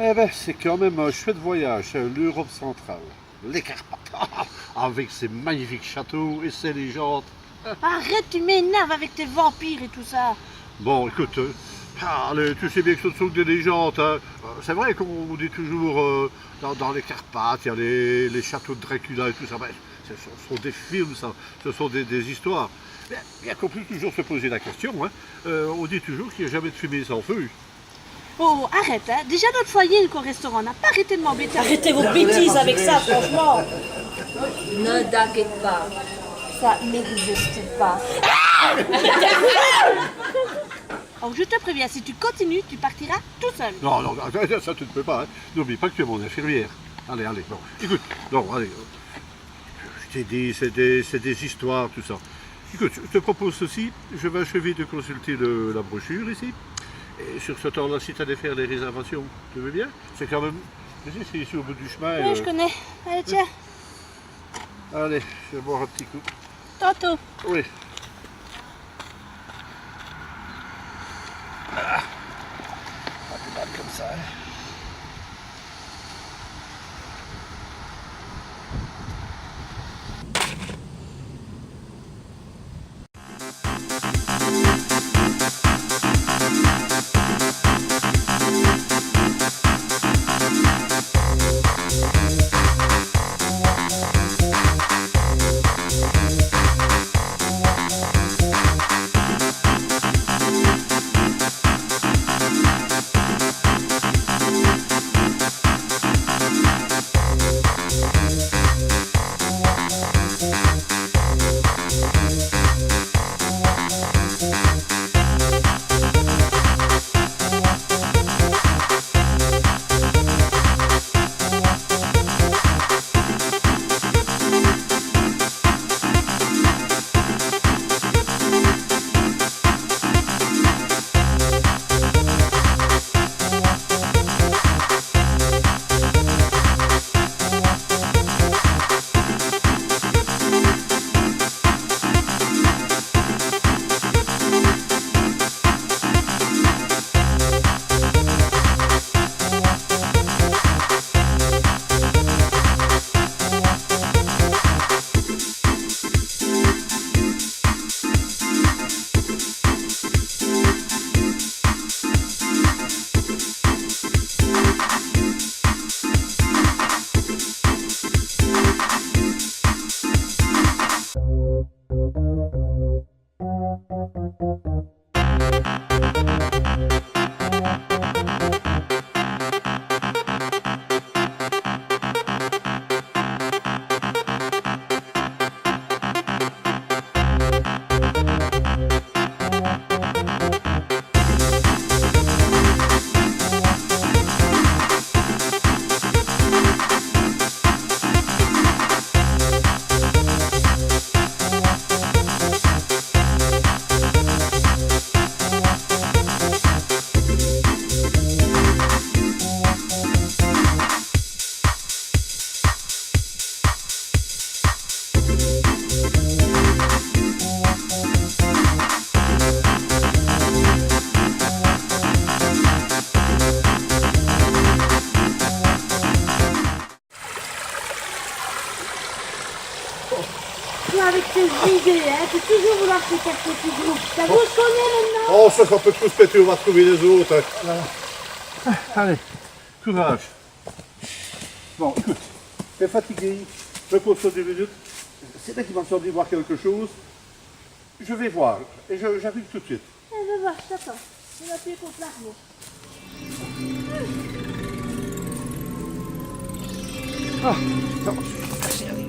Eh ben, c'est quand même un chouette voyage, l'Europe centrale. Les Carpates, avec ses magnifiques châteaux et ses légendes. Arrête, tu m'énerves avec tes vampires et tout ça. Bon, écoute, allez, tu sais bien que ce ne sont que des légendes. Hein. C'est vrai qu'on dit toujours dans les Carpates, il y a les châteaux de Dracula et tout ça. Ben, ce sont des films, ça. Ce sont des histoires. Bien qu'on puisse toujours se poser la question, hein. On dit toujours qu'il n'y a jamais de fumée sans feu. Oh, arrête, hein. Déjà notre foyer est au restaurant, on n'a pas arrêté de m'embêter. Arrêtez vos bêtises avec ça, franchement. Ne t'inquiète pas, ça n'existe pas. Oh, je te préviens, si tu continues, tu partiras tout seul. Non, non, ça tu ne peux pas. Hein. N'oublie pas que tu es mon infirmière. Allez, allez, bon. Écoute, non, allez. Je t'ai dit, c'est des histoires, tout ça. Écoute, je te propose ceci. Je vais achever de consulter la brochure ici. Et sur ce temps-là, si tu as des faire les réservations, tu veux bien? C'est quand même... Tu sais, c'est ici au bout du chemin. Oui, je connais. Allez, tiens. Allez, je vais boire un petit coup. Tantôt. Oui. Pas plus mal comme ça, hein. Toi, avec tes idées, hein, tu toujours vouloir faire tes petits groupes. Ça vous se connaît maintenant? Oh, ça peut trop se péter, on va trouver les autres. Hein. Allez, courage. Bon, écoute, t'es fatigué, repose-toi 2 minutes. C'est là qu'il m'a semblé voir quelque chose. Je vais voir, et j'arrive tout de suite. Eh, je vois, je t'attends. Je vais appuyer contre l'arbre. Ah, non,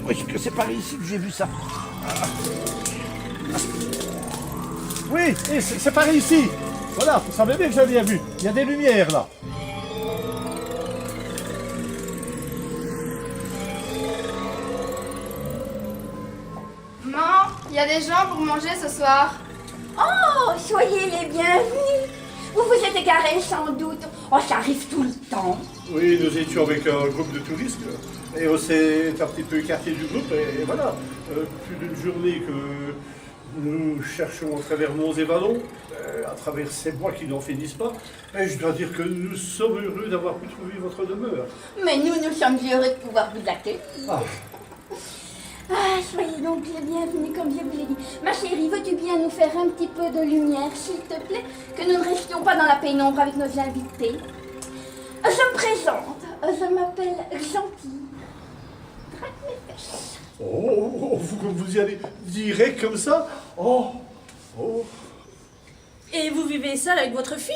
oui, c'est par ici que j'ai vu ça. Oui, c'est par ici. Voilà, vous savez bien que j'avais bien vu. Il y a des lumières là. Maman, il y a des gens pour manger ce soir. Oh, soyez les bienvenus. Vous vous êtes égarés sans doute. Oh, ça arrive tout le temps. Oui, nous étions avec un groupe de touristes. Et on s'est un petit peu écarté du groupe. Et voilà, plus d'une journée Nous cherchons à travers monts et vallons, à travers ces bois qui n'en finissent pas, et je dois dire que nous sommes heureux d'avoir pu trouver votre demeure. Mais nous sommes heureux de pouvoir vous accueillir. Ah, Ah, soyez donc les bienvenus, comme je vous l'ai dit. Ma chérie, veux-tu bien nous faire un petit peu de lumière, s'il te plaît, que nous ne restions pas dans la pénombre avec nos invités? Je me présente, je m'appelle Gentille. Drac mes fesses. vous y allez direct comme ça? Oh, oh. Et vous vivez seul avec votre fille?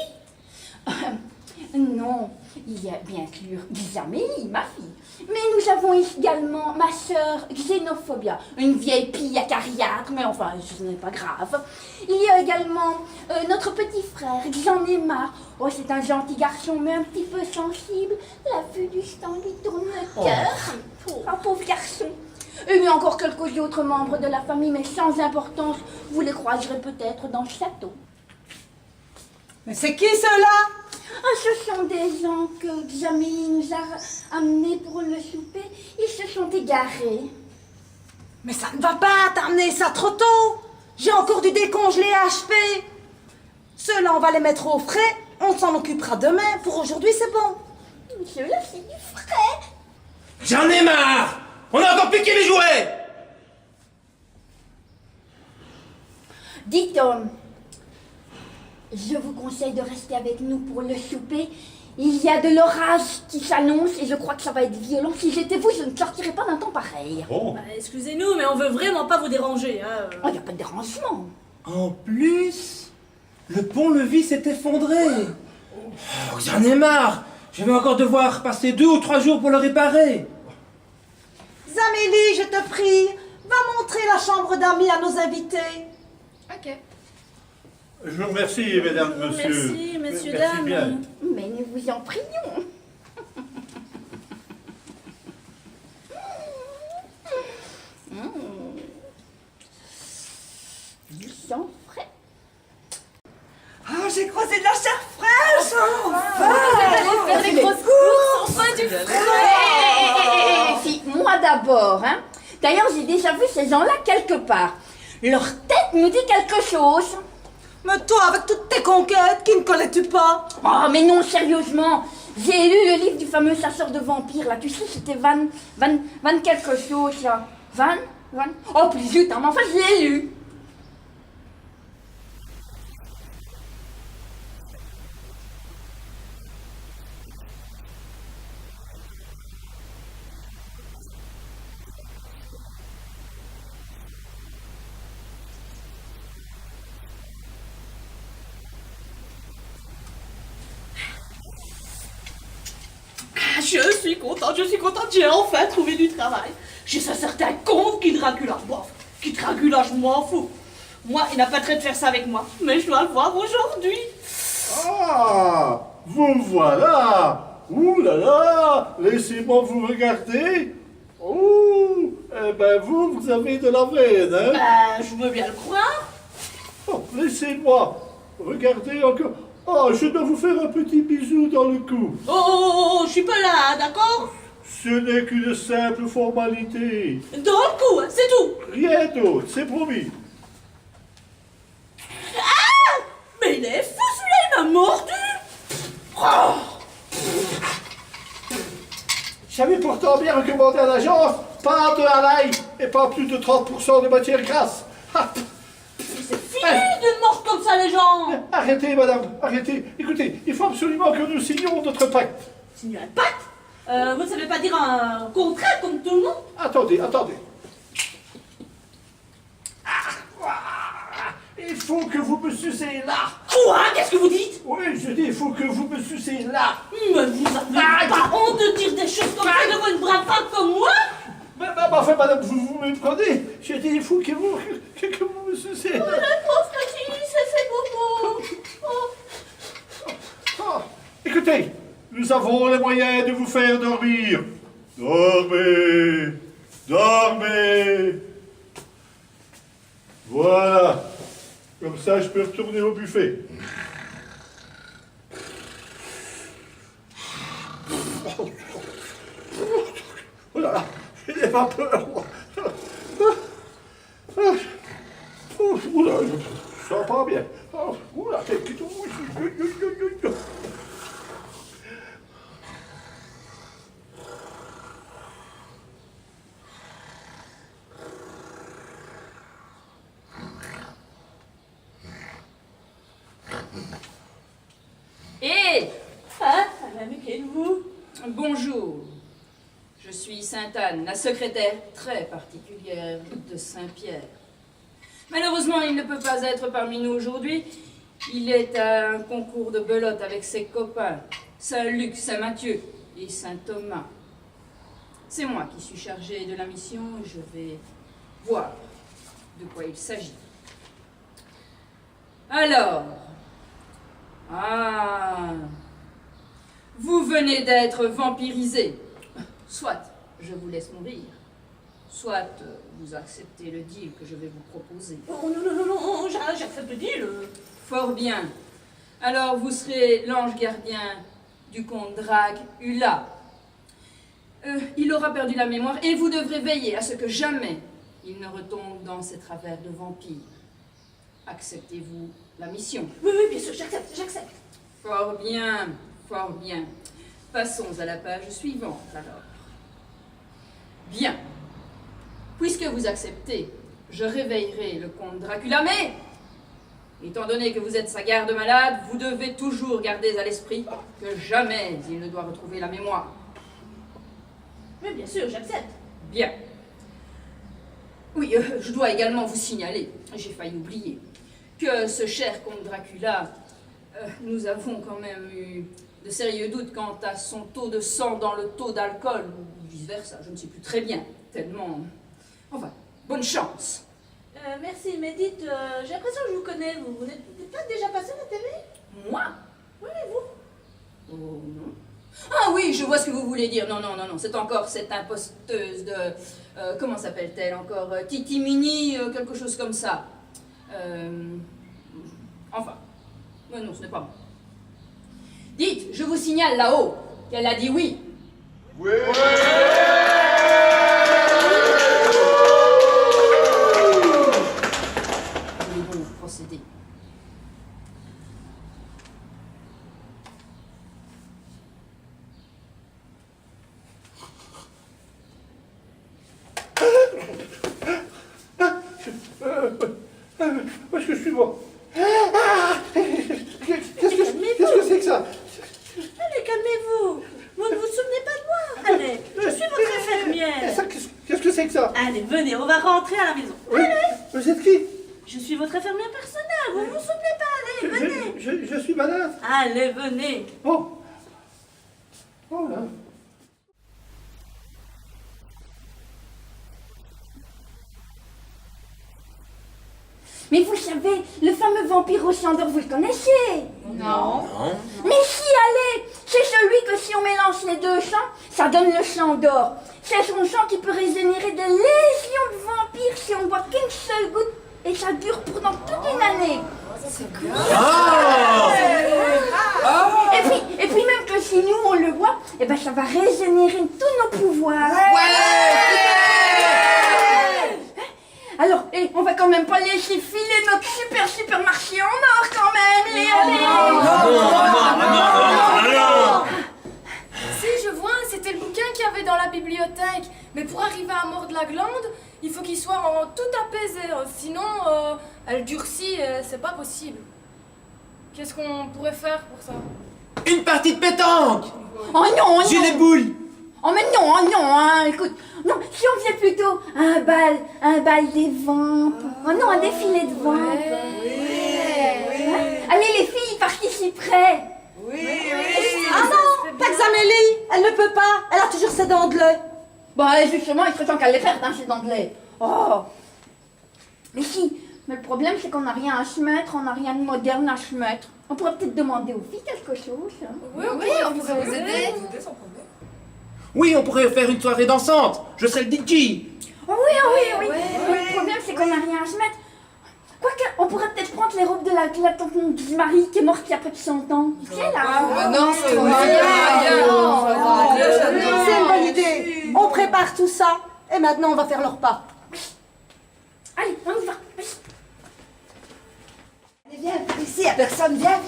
Non, il y a bien sûr Xamélie, ma fille. Mais nous avons également ma sœur Xénophobia, une vieille pille acariâtre, mais enfin, ce n'est pas grave. Il y a également notre petit frère, J'en ai marre. Oh, c'est un gentil garçon, mais un petit peu sensible. La vue du sang lui tourne le cœur. Un pauvre garçon. Et il y a encore quelques autres membres de la famille, mais sans importance. Vous les croiserez peut-être dans le château. Mais c'est qui ceux-là? Ah, ce sont des gens que Xamélie nous a amenés pour le souper. Ils se sont égarés. Mais ça ne va pas, t'as amené ça trop tôt. J'ai encore du décongelé HP. Ceux-là, on va les mettre au frais. On s'en occupera demain. Pour aujourd'hui, c'est bon. Ceux-là, c'est du frais. J'en ai marre! On a encore piqué les jouets! Dites, Tom, je vous conseille de rester avec nous pour le souper. Il y a de l'orage qui s'annonce et je crois que ça va être violent. Si j'étais vous, je ne sortirais pas d'un temps pareil. Oh. Bah, excusez-nous, mais on veut vraiment pas vous déranger. Hein. Oh, il n'y a pas de dérangement. En plus, le pont-levis s'est effondré. Oh, j'en ai marre! Je vais encore devoir passer 2 ou 3 jours pour le réparer. Zamélie, je te prie, va montrer la chambre d'amis à nos invités. Ok. Je vous remercie, mesdames, messieurs. Merci, messieurs, Merci dames. bien. Mais nous vous en prions. Du sang frais. Ah, j'ai croisé de la chair fraîche. Faire des grosses courses, enfin du frais. Si, moi d'abord, hein. D'ailleurs, j'ai déjà vu ces gens-là quelque part. Leur tête nous dit quelque chose. Mais toi, avec toutes tes conquêtes, qui ne connais-tu pas? Oh, mais non, sérieusement. J'ai lu le livre du fameux chasseur de vampires, là. Tu sais, c'était Van quelque chose, là. Van? Oh, plus zut, hein, mais enfin, je l'ai lu. Je suis contente, j'ai enfin trouvé du travail. J'ai ce certain con qui Dracula. Bon, qui Dracula, je m'en fous. Moi, il n'a pas trait de faire ça avec moi, mais je dois le voir aujourd'hui. Ah, vous voilà. Ouh là là, laissez-moi vous regarder. Ouh, eh ben vous avez de la veine, hein. Je veux bien le croire. Oh, laissez-moi regarder encore. Oh, je dois vous faire un petit bisou dans le cou. Oh, je suis pas là, d'accord? Ce n'est qu'une simple formalité. Dans le cou, hein, c'est tout. Rien d'autre, c'est promis. Mais il est fou celui-là, il m'a mordu. J'avais pourtant bien recommandé à l'agence, pas de halaï et pas plus de 30% de matière grasse. Ah, C'est fini de mordre comme ça les gens. arrêtez, madame, arrêtez. Écoutez, il faut absolument que nous signions notre pacte. Signe un pacte. Vous ne savez pas dire un contrat comme tout le monde? Attendez. Il faut que vous me sucez là. Quoi? Qu'est-ce que vous dites? Oui, je dis, il faut que vous me sucez là. Mais vous avez pas honte de dire des choses comme ça devant une brave femme comme moi? Mais enfin, madame, vous me prenez. Je dis, il faut que vous me sucez. La pauvre petite, c'est beaucoup. Ah, écoutez, nous avons les moyens de vous faire dormir. Dormez. Voilà. Comme ça, je peux retourner au buffet. Oh là là, j'ai des vapeurs. Oula, je sens pas bien. Oh, oula, c'est qui tout. Et Hein? Madame, qui êtes-vous? bonjour. Je suis Sainte-Anne, la secrétaire très particulière de Saint-Pierre. Malheureusement, il ne peut pas être parmi nous aujourd'hui. Il est à un concours de belote avec ses copains, Saint-Luc, Saint-Mathieu et Saint-Thomas. C'est moi qui suis chargée de la mission et je vais voir de quoi il s'agit. Alors, vous venez d'être vampirisé. Soit je vous laisse mourir, soit vous acceptez le deal que je vais vous proposer. Oh non, j'accepte le deal. Fort bien. Alors vous serez l'ange gardien du comte Dracula. Il aura perdu la mémoire et vous devrez veiller à ce que jamais il ne retombe dans ses travers de vampire. Acceptez-vous la mission? Oui, bien sûr, j'accepte. Fort bien, fort bien. Passons à la page suivante alors. Bien. Puisque vous acceptez, je réveillerai le comte Dracula, mais, étant donné que vous êtes sa garde-malade, vous devez toujours garder à l'esprit que jamais il ne doit retrouver la mémoire. Mais bien sûr, j'accepte. Bien. Oui, je dois également vous signaler, j'ai failli oublier, que ce cher comte Dracula, nous avons quand même eu de sérieux doutes quant à son taux de sang dans le taux d'alcool, ou vice-versa, je ne sais plus très bien, tellement... Enfin, bonne chance. Merci, mais dites, j'ai l'impression que je vous connais. Vous n'êtes pas déjà passé à la télé? Moi? Oui, vous. Oh non. Ah oui, je vois ce que vous voulez dire. Non, c'est encore cette imposteuse de... comment s'appelle-t-elle encore? Titi Mini, quelque chose comme ça. Enfin, non, ce n'est pas moi. Dites, je vous signale là-haut qu'elle a dit oui. Oui. Voulez-vous procéder? Où est-ce que je suis moi? Qu'est-ce que c'est que ça? Allez, calmez-vous. Vous ne vous souvenez pas de moi? Allez, je suis votre infirmière. Ça, qu'est-ce que c'est que ça? Allez, venez, on va rentrer à la maison. Oui. Vous êtes qui? Je suis votre infirmière personnelle. Vous ne vous souvenez pas? Allez, venez. Je suis malade. Allez, venez. Oh. Oh là. Mais vous savez, le fameux vampire au sang d'or, vous le connaissez? Non. Mais si, allez! C'est celui que si on mélange les deux sangs, ça donne le sang d'or. C'est son sang qui peut régénérer des légions de vampires si on boit qu'une seule goutte et ça dure pendant toute une année. Et puis même que si nous on le boit, eh ben ça va régénérer tous nos pouvoirs. Alors, on va quand même pas laisser filer notre super marché en or quand même, Si, je vois, c'était le bouquin qu'il y avait dans la bibliothèque. Mais pour arriver à mordre la glande, il faut qu'il soit tout apaisé. Sinon, elle durcit et c'est pas possible. Qu'est-ce qu'on pourrait faire pour ça? Une partie de pétanque! Oh non, J'ai non. les boules! Oh mais non, hein, écoute, non, si on faisait plutôt un bal des ventes. Oh non, un défilé de ventes. Hein? Allez les filles, participeraient. Ah non, pas Xamélie, elle ne peut pas, elle a toujours ses dents de lait. Bah justement, il serait temps qu'elle les perde, hein, ces dents de lait. Oh. Mais si, mais le problème c'est qu'on n'a rien à se mettre, on n'a rien de moderne à se mettre. On pourrait peut-être demander aux filles quelque chose. Hein. Oui, on pourrait vous aider. Oui, on pourrait faire une soirée dansante. Je serai le DJ. Oh oui. Mais le problème c'est qu'on n'a rien à se mettre. Quoique, on pourrait peut-être prendre les robes de la tante Marie qui est morte il y a près de 100 ans. Tu sais là. Non, c'est C'est une bonne idée. On prépare tout ça et maintenant on va faire le repas. Allez, on y va. a personne, viens,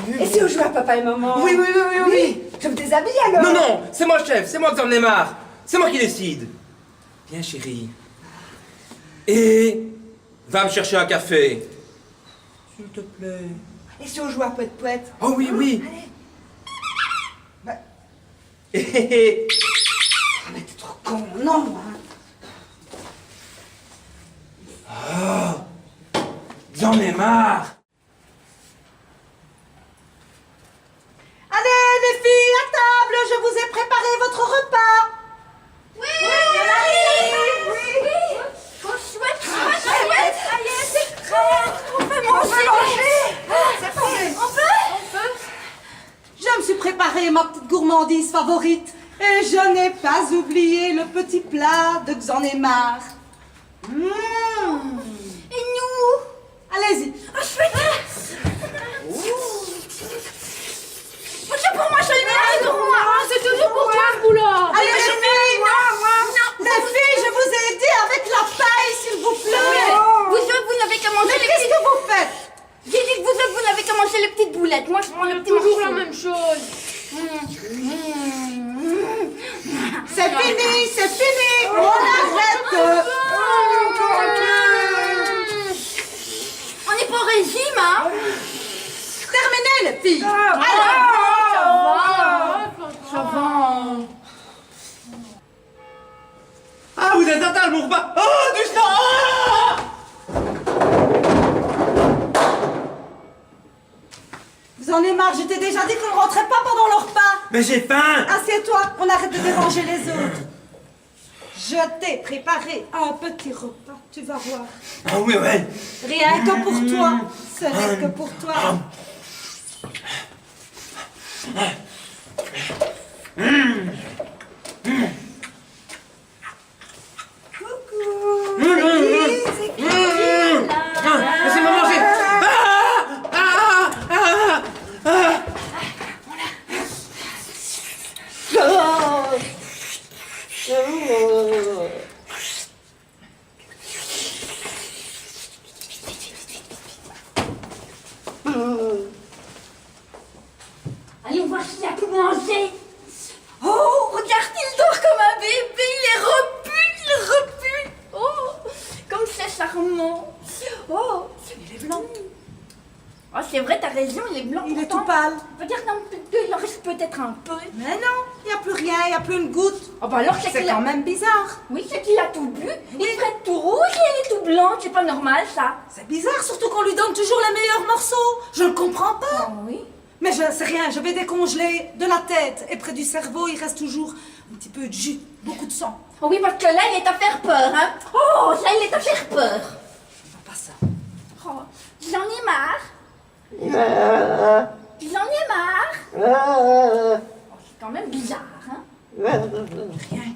viens. Et si on joue à papa et maman? Oui, oui, oui, oui, oui. Je me déshabille alors. Non, non, c'est moi le chef, c'est moi qui en ai marre. C'est moi qui décide. Viens, chérie. Et va me chercher un café. S'il te plaît. Et si on joue à poète-poète? Oh oui, oui. Allez. Bah. Ah, mais t'es trop con, non, hein. J'en ai marre. Allez, les filles, à table, je vous ai préparé votre repas. Oui, on arrive. Oui. Oh, chouette. C'est prêt. On peut manger. C'est parfait. On peut. Je me suis préparé ma petite gourmandise favorite et je n'ai pas oublié le petit plat de Xanémar. Et nous? Allez-y. Oh, chouette. C'est pour moi, c'est pour moi. C'est toujours pour toi, ce boulot. Allez, les filles. Les filles, je vous ai aidé avec la paille, s'il vous plaît. Vous autres, vous n'avez qu'à manger Mais les qu'est-ce petites... que vous faites? J'ai dit que vous autres, vous n'avez qu'à manger les petites boulettes. Moi, je prends le petit Toujours la morceau. même chose. C'est fini. On arrête. On n'est pas au régime, hein? Terminez, les filles. Ça va. Ah, vous êtes atteint mon repas. Oh, du sang. Ah Xanémar, je t'ai déjà dit qu'on ne rentrait pas pendant le repas. Mais j'ai faim. Assieds-toi, on arrête de déranger les autres. Je t'ai préparé un petit repas, tu vas voir. Ah oui, ouais. Rien que pour toi. Ce n'est que pour toi. Coucou. C'est qui? Laissez-moi manger. Allez, on va voir s'il y a tout manger. Oh, regarde, il dort comme un bébé. Il est repu. Oh, comme c'est charmant. Oh, il est blanc. Oh, c'est vrai, t'as raison, il est blanc. Il est pourtant. tout pâle. Regarde, il en reste peut-être un peu. Mais non, il n'y a plus rien, il n'y a plus une goutte. Oh, bah alors, C'est quand même bizarre. Oui, c'est qu'il a tout bu. Il est tout rouge et il est tout blanc. C'est pas normal, ça. C'est bizarre, surtout qu'on lui donne toujours les meilleurs morceaux. Je ne comprends pas. Oh, oui. Mais je sais rien, je vais décongeler de la tête. Et près du cerveau, il reste toujours un petit peu de jus, beaucoup de sang. Oh oui, parce que là, il est à faire peur, hein. Oh, là, il est à faire peur. Pas ça. Oh, j'en ai marre. J'en ai marre. Oh, c'est quand même bizarre, hein. Rien.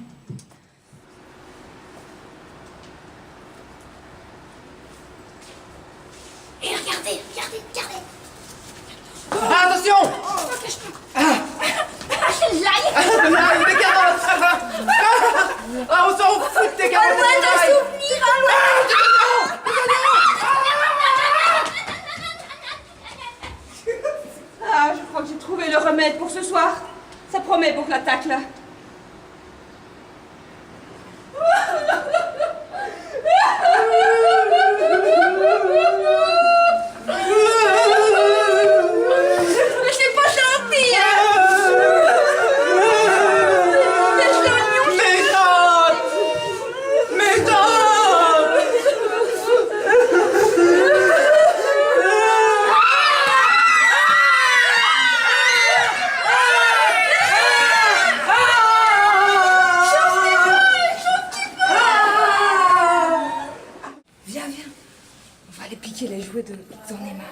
Et regardez. Ah, attention. Ah, c'est l'ail. Des carottes. Ah, on s'en fout de tes carottes. Un loin de souvenir, un loin. Ah, je crois que j'ai trouvé le remède pour ce soir. Ça promet pour l'attaque, là. Mais c'est pas gentil, hein. Viens. On va aller piquer les jouets de Xanémar.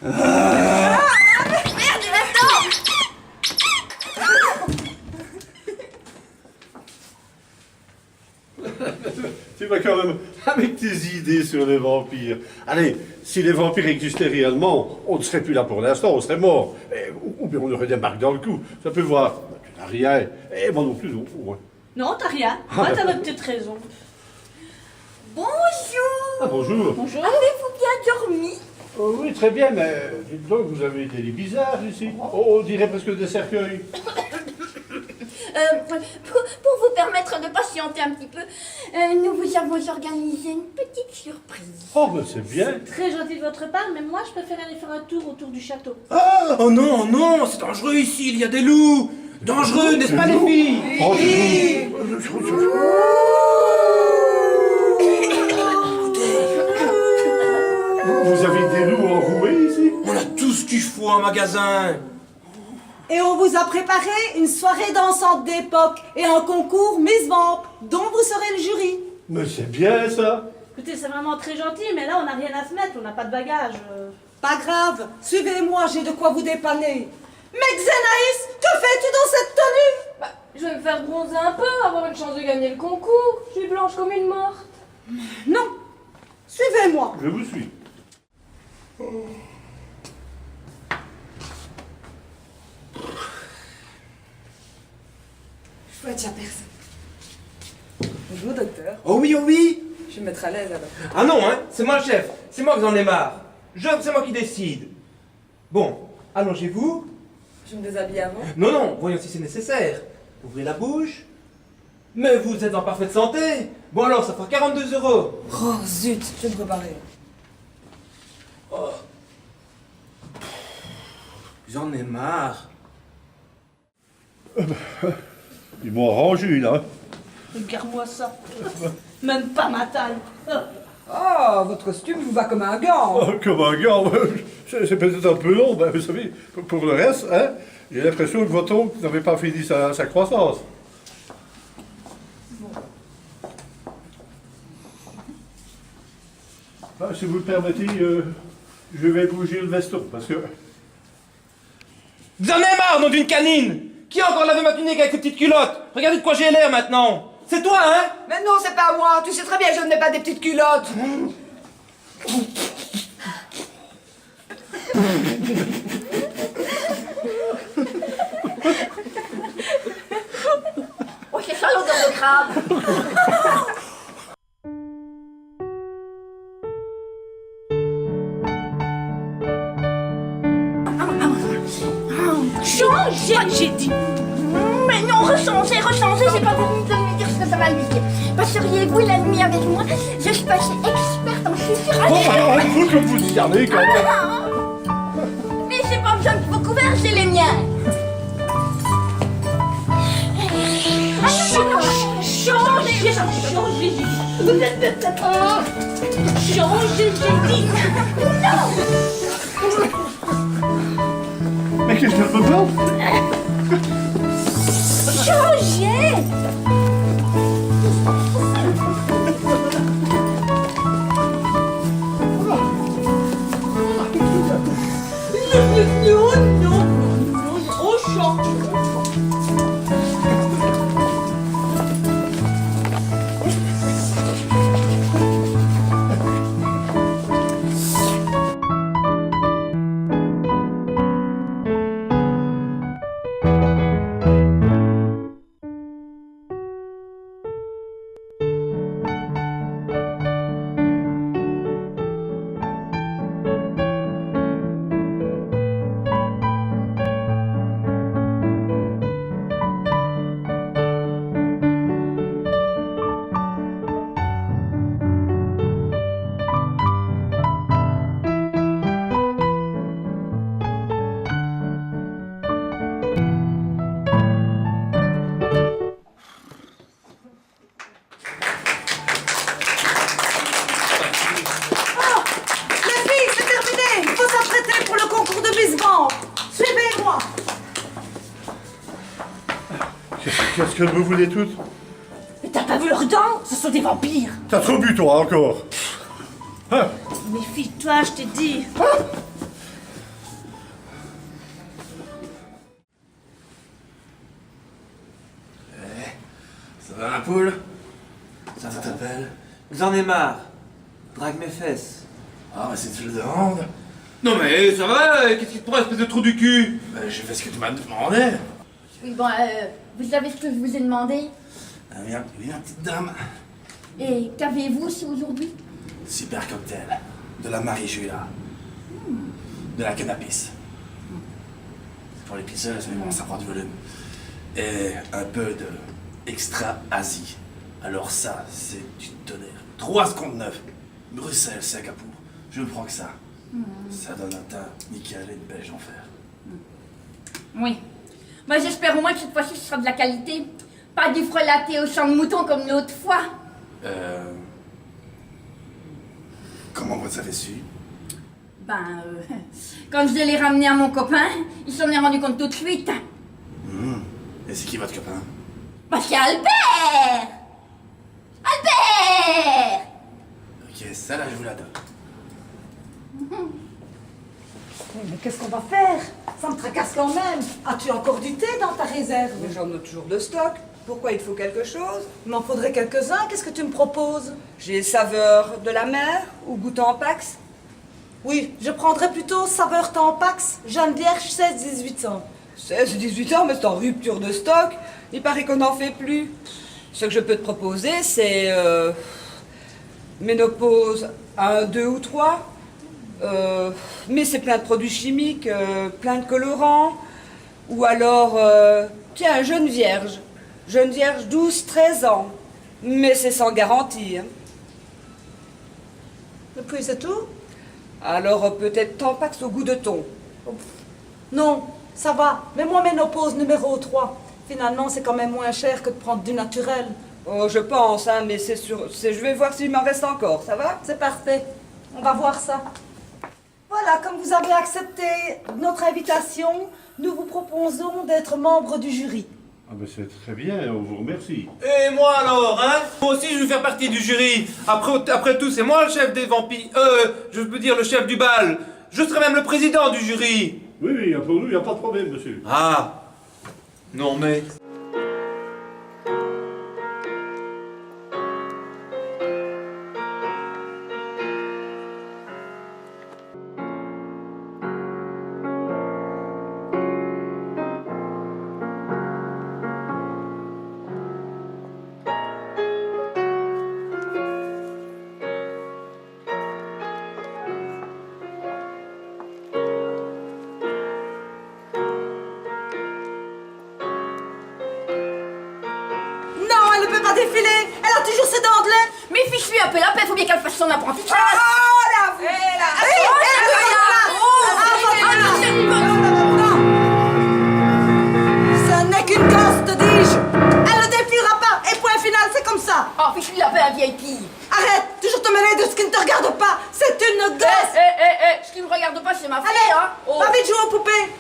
Merde, il attend. Tu vas quand même avec tes idées sur les vampires. Allez, si les vampires existaient réellement, on ne serait plus là pour l'instant, on serait mort. Ou bien on aurait des marques dans le cou. Ça peut voir. Tu n'as rien. Et moi non plus, au moins. Non, t'as rien. Moi, t'avais peut-être raison. Bonjour. Ah, bonjour. Bonjour. Avez-vous bien dormi? Oh, oui, très bien, mais dites donc, vous avez des lits bizarres ici. Oh, on dirait presque des cercueils. Pour vous permettre de patienter un petit peu, nous vous avons organisé une petite surprise. Oh, mais c'est bien. Très gentil de votre part, mais moi je préfère aller faire un tour autour du château. Ah, oh non, non, c'est dangereux ici, il y a des loups. Dangereux, n'est-ce pas les filles? Oh, vous avez des loups enroués ici? On a tout ce qu'il faut en magasin. Et on vous a préparé une soirée dansante d'époque et un concours Miss Vamp, dont vous serez le jury. Mais c'est bien ça. Écoutez, c'est vraiment très gentil, mais là on n'a rien à se mettre, on n'a pas de bagages. Pas grave, suivez-moi, j'ai de quoi vous dépanner. Mais Xénaïs, que fais-tu dans cette tenue? Bah, je vais me faire bronzer un peu, avoir une chance de gagner le concours. Je suis blanche comme une morte. Non, suivez-moi. Je vous suis. Chouette, j'ai personne. Bonjour, docteur. Oh oui, oh oui. Je vais me mettre à l'aise alors. Ah non, hein, c'est moi le chef. C'est moi que j'en ai marre. C'est moi qui décide. Bon, allongez-vous. Je me déshabille avant. Non, non, voyons si c'est nécessaire. Ouvrez la bouche. Mais vous êtes en parfaite santé. Bon alors, ça fera 42 €. Oh zut, je vais me préparer. J'en ai marre. Ils m'ont rangé là. Regarde-moi ça. Même pas ma taille. Oh, votre costume vous va comme un gant. Oh, comme un gars, c'est peut-être un peu long, mais vous savez, pour le reste, hein, j'ai l'impression que votre oncle n'avait pas fini sa croissance. Ah, si vous le permettez, je vais bouger le veston, parce que... Vous en avez marre, nom d'une canine. Qui a encore lavé ma tunique avec ses petites culottes? Regardez de quoi j'ai l'air maintenant. C'est toi, hein? Mais non, c'est pas moi. Tu sais très bien que je n'ai pas des petites culottes. Oh, c'est ça l'odeur de crabe. Changez, j'ai dit. Mais non, recensez, j'ai pas voulu de lui dire ce que ça va lui dire. Passeriez-vous la nuit avec moi? Je suis passée experte en chuchurage. Oh, il faut que vous y allez quand même. Mais j'ai pas besoin de vos couverts, j'ai les miens. Changez, j'ai dit. Vous êtes peut-être... Changez, j'ai dit. Non. Mais qu'est-ce que je peux faire? Changez. Non, au champ. Qu'est-ce que vous voulez toutes? Mais t'as pas vu leurs dents? Ce sont des vampires. T'as trop bu toi encore. Hein? Méfie-toi, je t'ai dit. Ça va, ma poule? Ça t'appelle? J'en ai marre. Drague mes fesses. Ah, mais si tu le demandes, Non mais ça va, qu'est-ce qui te prend, espèce de trou du cul? ben, j'ai fait ce que tu m'as demandé. Oui, bon, vous savez ce que je vous ai demandé? Viens, petite dame. Et qu'avez-vous aussi aujourd'hui? Super cocktail. De la Marie-Julia. De la cannabis. C'est pour les pisseuses, mais bon, ça prend du volume. Et un peu de extra Asie. Alors ça, c'est du tonnerre. 3 secondes 9. Bruxelles, Singapour. Je ne prends que ça. Ça donne un teint nickel et une pêche en fer. Oui. Moi, j'espère au moins que cette fois-ci, ce sera de la qualité. Pas du frelaté au champ de mouton comme l'autre fois. Comment vous avez su? Quand je l'ai ramené à mon copain, il s'en est rendu compte tout de suite. Et c'est qui votre copain? C'est Albert! Albert! Ok, ça là, je vous la donne. Mais qu'est-ce qu'on va faire? Ça me tracasse quand même. As-tu encore du thé dans ta réserve? Mais j'en ai toujours de stock. Pourquoi il faut quelque chose? Il m'en faudrait quelques-uns. Qu'est-ce que tu me proposes? J'ai saveur de la mer ou goûtant en Pax. Oui, je prendrais plutôt saveur Tampax, jeune vierge, 16-18 ans. 16-18 ans, mais c'est en rupture de stock. Il paraît qu'on n'en fait plus. Ce que je peux te proposer, c'est ménopause 1, 2 ou 3. Mais c'est plein de produits chimiques, plein de colorants. Ou alors, tiens, jeune vierge. Jeune vierge 12-13 ans. Mais c'est sans garantie. Hein. Et puis c'est tout? Alors peut-être Tampax au goût de thon. Non, ça va. Mets-moi ménopause numéro 3. Finalement, c'est quand même moins cher que de prendre du naturel. Oh, je pense, hein, mais c'est sûr. Je vais voir s'il m'en reste encore, ça va? C'est parfait. On va voir ça. Voilà, comme vous avez accepté notre invitation, nous vous proposons d'être membre du jury. Ah ben c'est très bien, on vous remercie. Et moi alors, hein? Moi aussi je veux faire partie du jury. Après tout, c'est moi le chef des vampires. Je veux dire le chef du bal. Je serai même le président du jury. Oui, pour nous, il n'y a pas de problème, monsieur. Ah. Non mais... Défiler. Elle a toujours ses dents de lait. Mais fiche-lui un peu la paix, faut bien qu'elle fasse son apprentissage. Oh là, ce n'est qu'une gosse, te dis-je. Elle ne défilera pas. Et point final, c'est comme ça. Oh, fiche-lui la paix, un vieille fille. Arrête, toujours te mêler de ce qui ne te regarde pas. C'est une gosse. Ce qui ne me regarde pas, c'est ma fille, Allez, hein. Oh. va vite jouer aux poupées.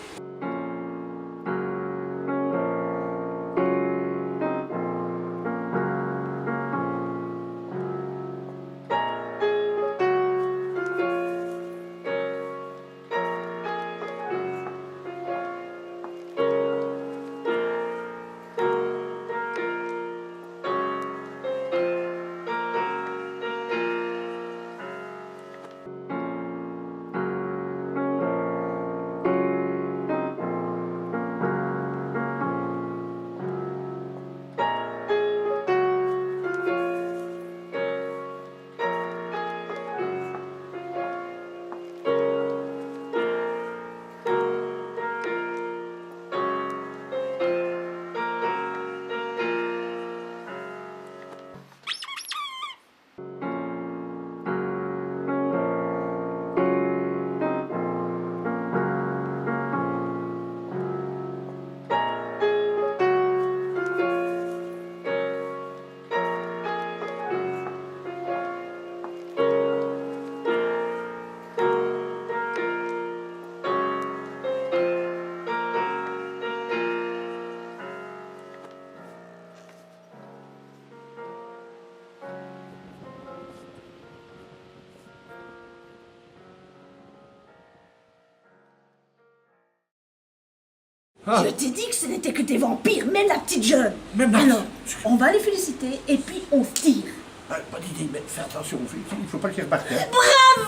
Je t'ai dit que ce n'était que des vampires, même la petite jeune. Même la Alors, on va les féliciter et puis on tire. Pas d'idée, mais fais attention, il ne faut pas qu'il reparte.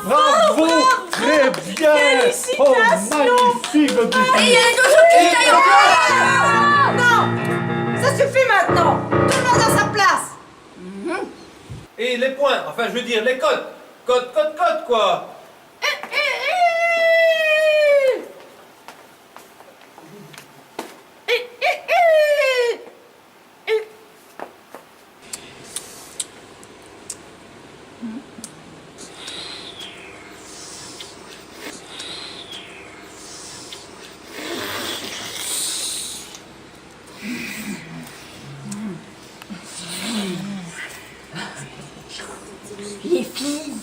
Bravo! Très bien. Félicitations. Oh, magnifique, votre Et il y a les deux autres qui taillent encore. Non, ça suffit maintenant. Tout le monde à sa place. Et les points, enfin je veux dire les cotes. Cote, quoi. Les filles,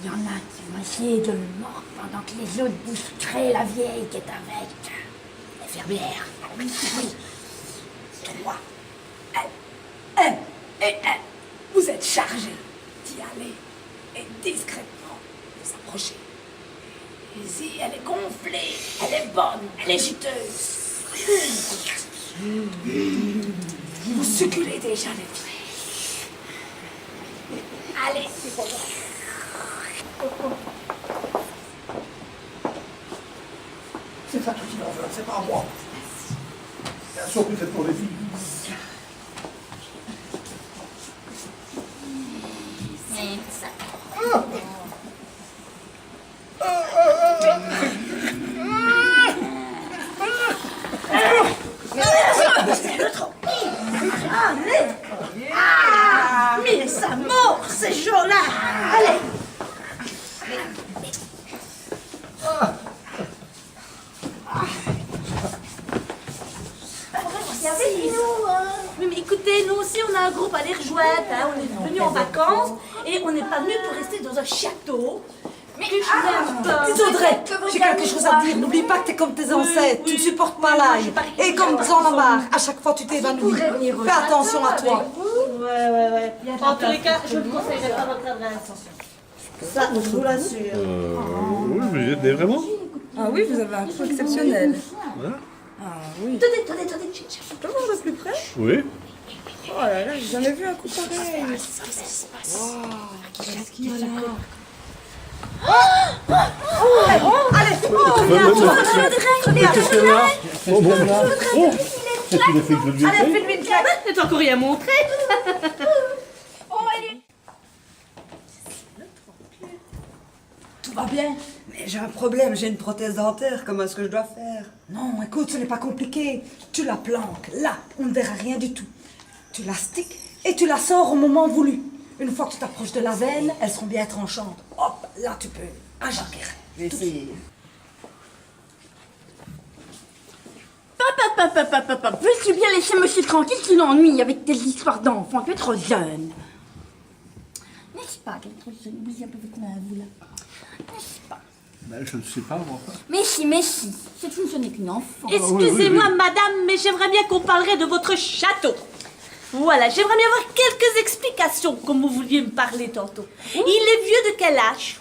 il y en a qui vont essayer de le mordre pendant que les autres bousculeraient la vieille qui est avec l'infirmière. Oui. 3. Vous êtes chargés d'y aller et discrètement de s'approcher. Ici, elle est gonflée, elle est bonne, elle est juteuse. Vous succulez déjà les filles. Allez, C'est ça qui en veut, c'est pas à moi. Bien sûr, peut-être pour les filles. mais ça mord, ces gens-là. Allez. Avec nous, hein. Oui, mais écoutez, nous aussi, on a un groupe à l'air joie. Hein. On est venus en vacances et on n'est pas venus pour rester dans un château. Mais Dis Audrey, j'ai quelque chose à te dire. N'oublie pas que t'es comme tes ancêtres. Tu ne supportes pas l'ail. Et comme tu en as marre, à chaque fois tu t'évanouis. Fais attention à toi. Ouais. En tous les cas, je ne vous conseillerais pas votre adresse. Ça, je vous l'assure. Oui, mais j'ai des vraiment. Ah oui, vous avez un coup exceptionnel. Voilà. Ah oui. Attendez, Je peux voir de plus près? Oui. Oh là là, j'ai jamais vu un coup pareil. Qu'est-ce qu'il y a là? Qu'est-ce qu'il y a là? Oh, c'est une effet que je lui ai fait. Fais-lui une claque. T'as encore rien montré. Tout va bien? Mais j'ai un problème, j'ai une prothèse dentaire. Comment est-ce que je dois faire? Non, écoute, ce n'est pas compliqué. Tu la planques, là, on ne verra rien du tout. Tu la sticks et tu la sors au moment voulu. Une fois que tu t'approches de la veine, elles seront bien tranchantes. Hop, là tu peux agir. Je vais essayer. Papa, peux-tu bien laisser monsieur tranquille qui l'ennuie avec tes histoires d'enfants? Tu es trop jeune. N'est-ce pas qu'elle est trop jeune? Oubliez un peu votre main, vous là. N'est-ce pas? Ben, je ne sais pas, moi. Mais si, ce n'est qu'une enfant. Excusez-moi, madame, mais j'aimerais bien qu'on parlerait de votre château. Voilà, j'aimerais bien avoir quelques explications, comme vous vouliez me parler tantôt. Il est vieux de quel âge?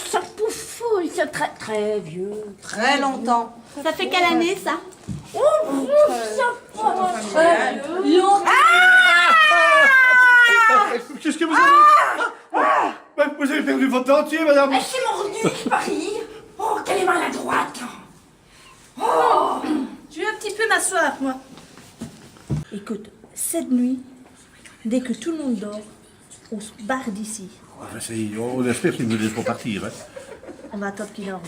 Ça pouffoule, c'est très très vieux. Très longtemps. Ça fait quelle année, ça? Qu'est-ce que vous avez? Vous avez perdu votre dentier, madame. Elle s'est mordue, je parie. Oh, qu'elle est maladroite. Je vais un petit peu m'asseoir, moi. Écoute, cette nuit, dès que tout le monde dort, on se barre d'ici. On espère qu'ils me laisseront partir. Hein. On va attendre qu'il dorme.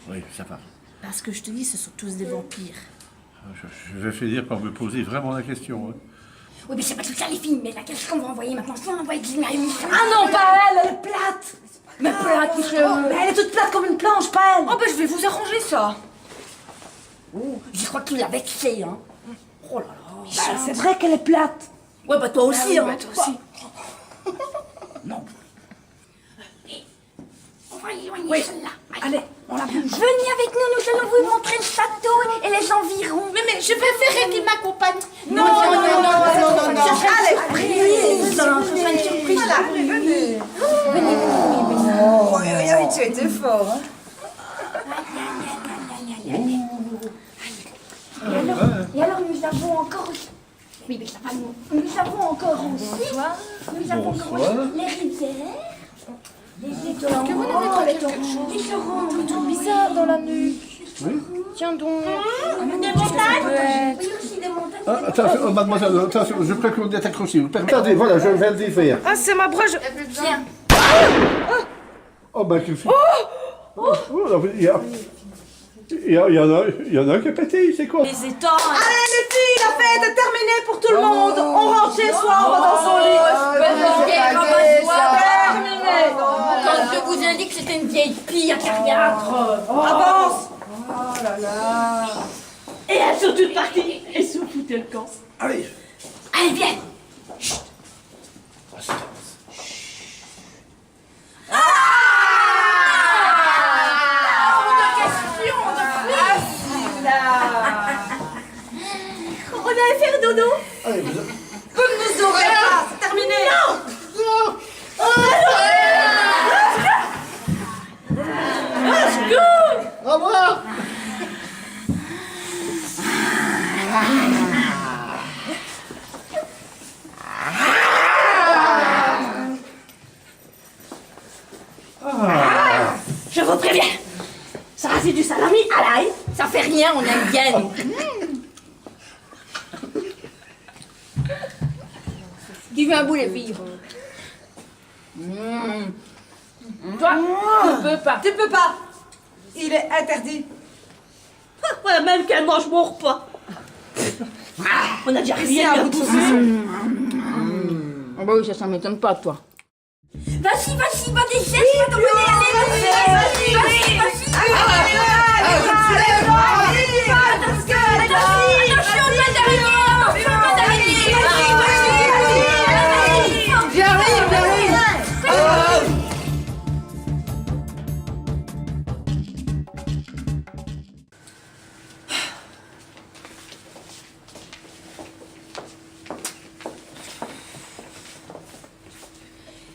Oui, ça va. Parce que je te dis, ce sont tous des vampires. Je vais finir par me poser vraiment la question. Hein. Oui, mais c'est pas tout ça, les filles. Mais laquelle qu'on va envoyer maintenant? Si on envoie Gina et Michel. Ah non, pas elle, elle est plate. Mais plate, Michel. Mais elle est toute plate comme une planche, pas elle. Oh ben je vais vous arranger ça. Oh, je crois qu'il l'a vexée, hein. Oh là là. Bah, c'est vrai qu'elle est plate. Ouais, bah toi aussi, hein. toi aussi. Non. On va éloigner celle-là. Allez, on la bouge. Venez avec nous, nous allons vous montrer le château et les environs. Mais je préférais qu'il m'accompagne. Non. Allez, Prise. Ce sera une surprise. venez. Oh, oui, tu étais fort, hein. Et alors, nous avons encore aussi... Oui, mais ça va, nous avons encore aussi... Nous avons encore aussi les rivières, les étangs, Que vous n'avez pas quelque chose? les torrents, Un truc bizarre dans la nuque. Oui. Tiens donc. Des montagnes? oui, aussi des montagnes. Attention, mademoiselle, attention, je préfère d'être accroché. Attendez, voilà, je vais le défaire. Ah, c'est ma broche. Tiens. Oh, ben, qu'est-ce que il y en a un qui a pété, c'est quoi? Les étangs. Allez les filles, la fête est terminée pour tout le monde. On rentre chez soi, on va dans son lit. Quand je vous ai dit que c'était une vieille pille acariâtre. Avance. Et elles sont toutes parties. Elles se foutaient le camp. Allez. Allez, viens. On allait faire dodo. Allez, Vous ne nous aurez pas, c'est terminé. au revoir. Je vous préviens. Ça c'est du salami à l'ail. Ça fait rien, on aime bien. Qui veut un bout, les filles? Toi, tu peux pas. Tu peux pas. Il est interdit. Voilà, même qu'elle mange mon repas. On a déjà rien à bouffer. Ah bah oui, ça m'étonne pas, toi. Vas-y, va déchets, va t'en aller, vas-y.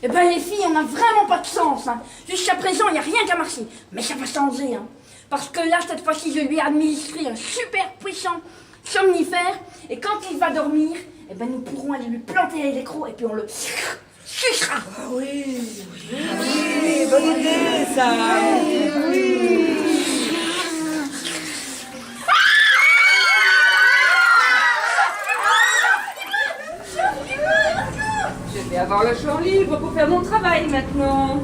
Eh ben les filles, on a vraiment pas de chance. Hein. Jusqu'à présent, il n'y a rien qui a marché. Mais ça va changer. Hein. Parce que là, cette fois-ci, je lui ai administré un super puissant somnifère. Et quand il va dormir, eh ben, nous pourrons aller lui planter l'électro et puis on le sucera. Ah oui, bonne idée ça. Je vais avoir le champ libre pour faire mon travail maintenant.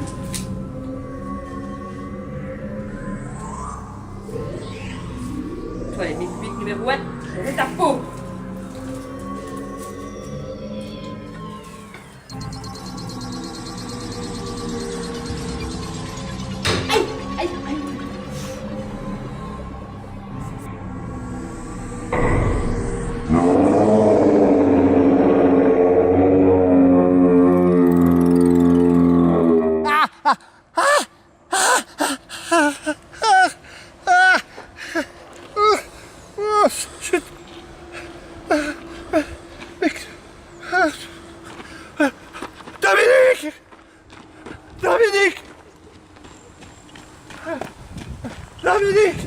Toi, les big numéro 1, je vais ta peau. Dominique.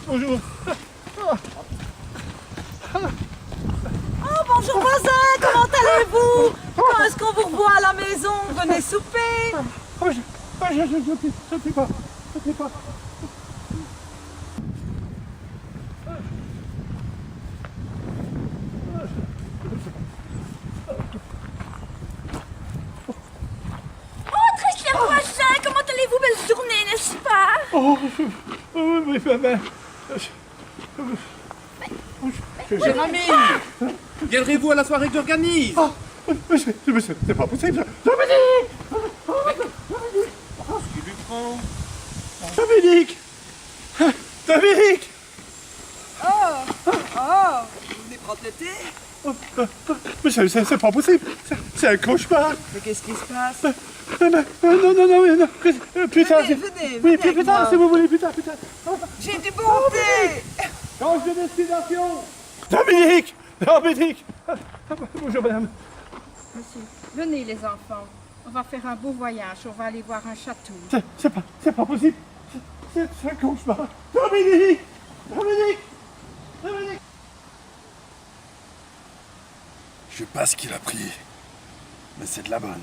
Bonjour. Oh, bonjour voisin, comment allez-vous? Quand est-ce qu'on vous revoit à la maison? Venez souper. Je sais pas. Très voisin, comment allez-vous? Belle journée, n'est-ce pas? Oh, oui, Cher ami, viendrez-vous à la soirée que j'organise? Monsieur, c'est pas possible. Dominique. Oh, vous venez prendre le thé? Mais c'est pas possible. C'est un cauchemar. Mais qu'est-ce qui se passe? Non. Plus tard. Venez, Oui, avec plus tard, moi. si vous voulez, plus tard. J'ai du bon thé. Change de destination. Dominique. Bonjour, madame. Venez les enfants, on va faire un beau voyage, on va aller voir un château. C'est pas possible. C'est un cauchemar. Dominique. Je sais pas ce qu'il a pris, mais c'est de la bonne.